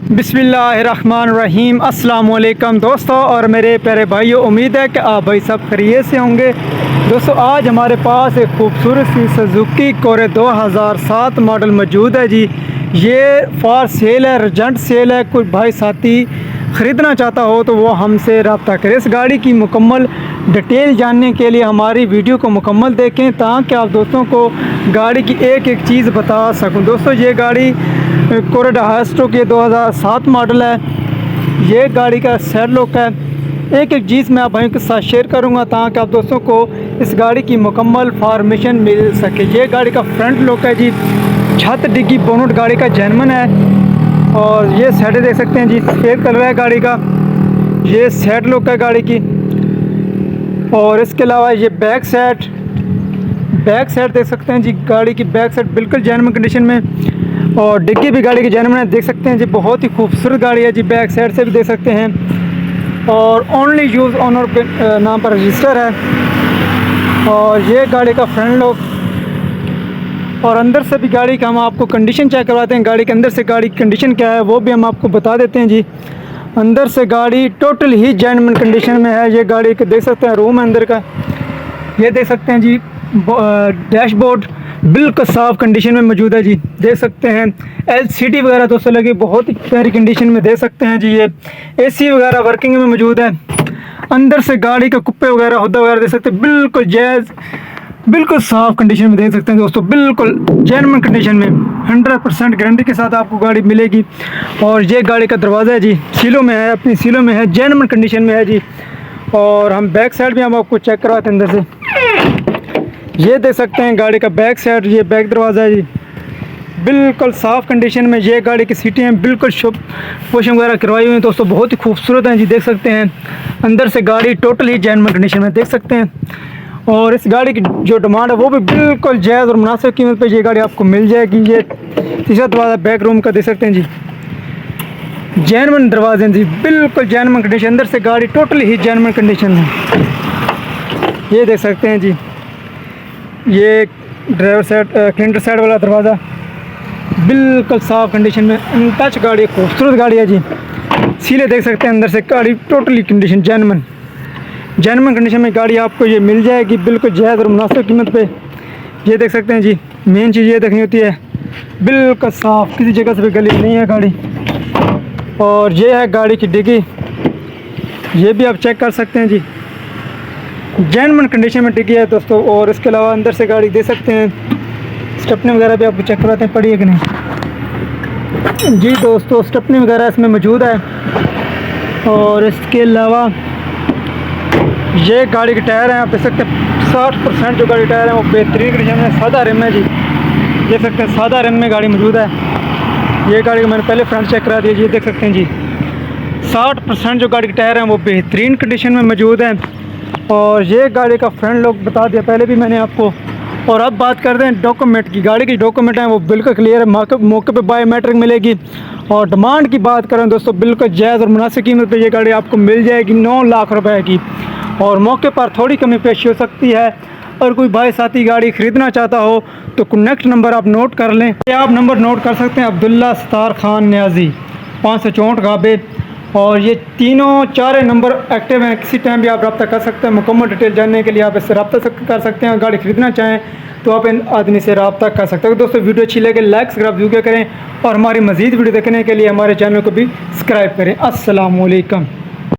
बिस्मिल्लाहिर्रहमानिर्रहीम। अस्सलाम वालेकुम दोस्तों और मेरे प्यारे भाइयों, उम्मीद है कि आप भाई सब खैरियत से होंगे। दोस्तों आज हमारे पास एक खूबसूरत सी सुजुकी कोरे 2007 मॉडल मौजूद है जी। ये फॉर सेल है, अर्जेंट सेल है। कोई भाई साथी ख़रीदना चाहता हो तो वो हमसे रब्ता करें। इस गाड़ी की मुकम्मल डिटेल जानने के लिए हमारी वीडियो को मुकम्मल देखें ताकि आप दोस्तों को गाड़ी की एक एक चीज़ बता सकूं। दोस्तों ये गाड़ी कोरेडा हास्टो की 2007 मॉडल है। ये गाड़ी का सेड लुक है। एक एक चीज़ मैं आप भाइयों के साथ शेयर करूंगा ताकि आप दोस्तों को इस गाड़ी की मुकम्मल फॉर्मेशन मिल सके। ये गाड़ी का फ्रंट लुक है जी। छत डिग्गी बोनट गाड़ी का जेनमन है और ये सेट देख सकते हैं जी। सफ़ेद कलर है गाड़ी का। ये सेट लुक है गाड़ी की। और इसके अलावा ये बैक सेट देख सकते हैं जी। गाड़ी की बैक सेट बिल्कुल जेन्युइन कंडीशन में और डिग्गी भी गाड़ी की जेन्युइन है, देख सकते हैं जी। बहुत ही खूबसूरत गाड़ी है जी। बैक साइड से भी देख सकते हैं और ओनली यूज़ ऑनर के नाम पर रजिस्टर है। और ये गाड़ी का फ्रंट लुक और अंदर से भी गाड़ी का हम आपको कंडीशन चेक करवाते हैं। गाड़ी के अंदर से गाड़ी की कंडीशन क्या है वो भी हम आपको बता देते हैं जी। अंदर से गाड़ी टोटल ही जेन्युइन कंडीशन में है। ये गाड़ी के देख सकते हैं रूम अंदर का, ये देख सकते हैं जी। डैशबोर्ड बिल्कुल साफ़ कंडीशन में मौजूद है जी। देख सकते हैं LCD वगैरह दोस्तों लगी बहुत ही प्यारी कंडीशन में देख सकते हैं जी। ये AC वगैरह वर्किंग में मौजूद है। अंदर से गाड़ी का कुप्पे वगैरह हुद्दा वगैरह देख सकते हैं बिल्कुल जैज़, बिल्कुल साफ़ कंडीशन में देख सकते हैं दोस्तों। बिल्कुल जेन्युइन कंडीशन में 100% गारंटी के साथ आपको गाड़ी मिलेगी। और ये गाड़ी का दरवाज़ा है जी, सीलों में है, अपनी सीलों में है, जेन्युइन कंडीशन में है जी। और हम बैक साइड भी हम आपको चेक करवाते हैं अंदर से। ये देख सकते हैं गाड़ी का बैक साइड, ये बैक दरवाज़ा है जी। बिल्कुल साफ़ कंडीशन में ये गाड़ी की सीटें हैं, बिल्कुल शुभ वॉशिंग वगैरह करवाई हुई हैं दोस्तों। बहुत ही खूबसूरत हैं जी। देख सकते हैं अंदर से गाड़ी टोटल ही जेन्युइन कंडीशन में देख सकते हैं। और इस गाड़ी की जो डिमांड है वो भी बिल्कुल जायज़ और मुनासिब कीमत पे ये गाड़ी आपको मिल जाएगी। ये तीसरा दरवाज़ा बैक रूम का देख सकते हैं जी। जेन्युइन दरवाजे जी, बिल्कुल जेन्युइन कंडीशन। अंदर से गाड़ी टोटल ही जेन्युइन कंडीशन में, ये देख सकते हैं जी। ये ड्राइवर साइड क्लिंटर साइड वाला दरवाज़ा बिल्कुल साफ़ कंडीशन में, अनटच गाड़ी, खूबसूरत गाड़ी है जी। सीले देख सकते हैं अंदर से गाड़ी टोटली कंडीशन जेन्युइन कंडीशन में गाड़ी आपको ये मिल जाएगी बिल्कुल जायज़ और मुनासिब कीमत पे। ये देख सकते हैं जी। मेन चीज़ ये देखनी होती है बिल्कुल साफ़, किसी जगह से भी गली नहीं है गाड़ी। और ये है गाड़ी की डिग्गी, ये भी आप चेक कर सकते हैं जी। जेन्युइन कंडीशन में डिग्गी है दोस्तों। और इसके अलावा अंदर से गाड़ी देख सकते हैं, स्टेपनी वगैरह भी आपको चेक कराते हैं पड़ी है कि नहीं जी। दोस्तों स्टेपनी वगैरह इसमें मौजूद है। और इसके अलावा ये गाड़ी के टायर हैं, आप देख सकते हैं 60% जो गाड़ी टायर है वो बेहतरीन कंडीशन में, सादा रिम है जी। देख सकते हैं सादा रिम में गाड़ी मौजूद है। ये गाड़ी को मैंने पहले फ्रंट चेक करा दिया जी। देख सकते हैं जी 60% जो गाड़ी के टायर हैं वो बेहतरीन कंडीशन में मौजूद है। और ये गाड़ी का फ्रंट लुक बता दिया पहले भी मैंने आपको। और अब बात करते हैं डॉक्यूमेंट की। गाड़ी की डॉक्यूमेंट हैं वो बिल्कुल क्लियर है, मौके पे बायोमेट्रिक मिलेगी। और डिमांड की बात करें दोस्तों बिल्कुल जायज़ और मुनासिब कीमत पे ये गाड़ी आपको मिल जाएगी 9 लाख रुपए की। और मौके पर थोड़ी कमी पेश हो सकती है। और कोई भाई साथी गाड़ी ख़रीदना चाहता हो तो कनेक्ट नंबर आप नोट कर लें। आप नंबर नोट कर सकते हैं, अब्दुल्ला सत्तार खान न्याजी 564 गाबे। और ये तीनों चारे नंबर एक्टिव हैं, किसी टाइम भी आप रब्ता कर सकते हैं। मुकम्मल डिटेल जानने के लिए आप इससे रब्ता कर सकते हैं। गाड़ी ख़रीदना चाहें तो आप इन आदमी से रब्ता कर सकते हैं। दोस्तों वीडियो अच्छी लगे लाइक सब्सक्राइब जरूर करें और हमारी मज़ीद वीडियो देखने के लिए हमारे चैनल को भी सब्सक्राइब करें। अस्सलाम वालेकुम।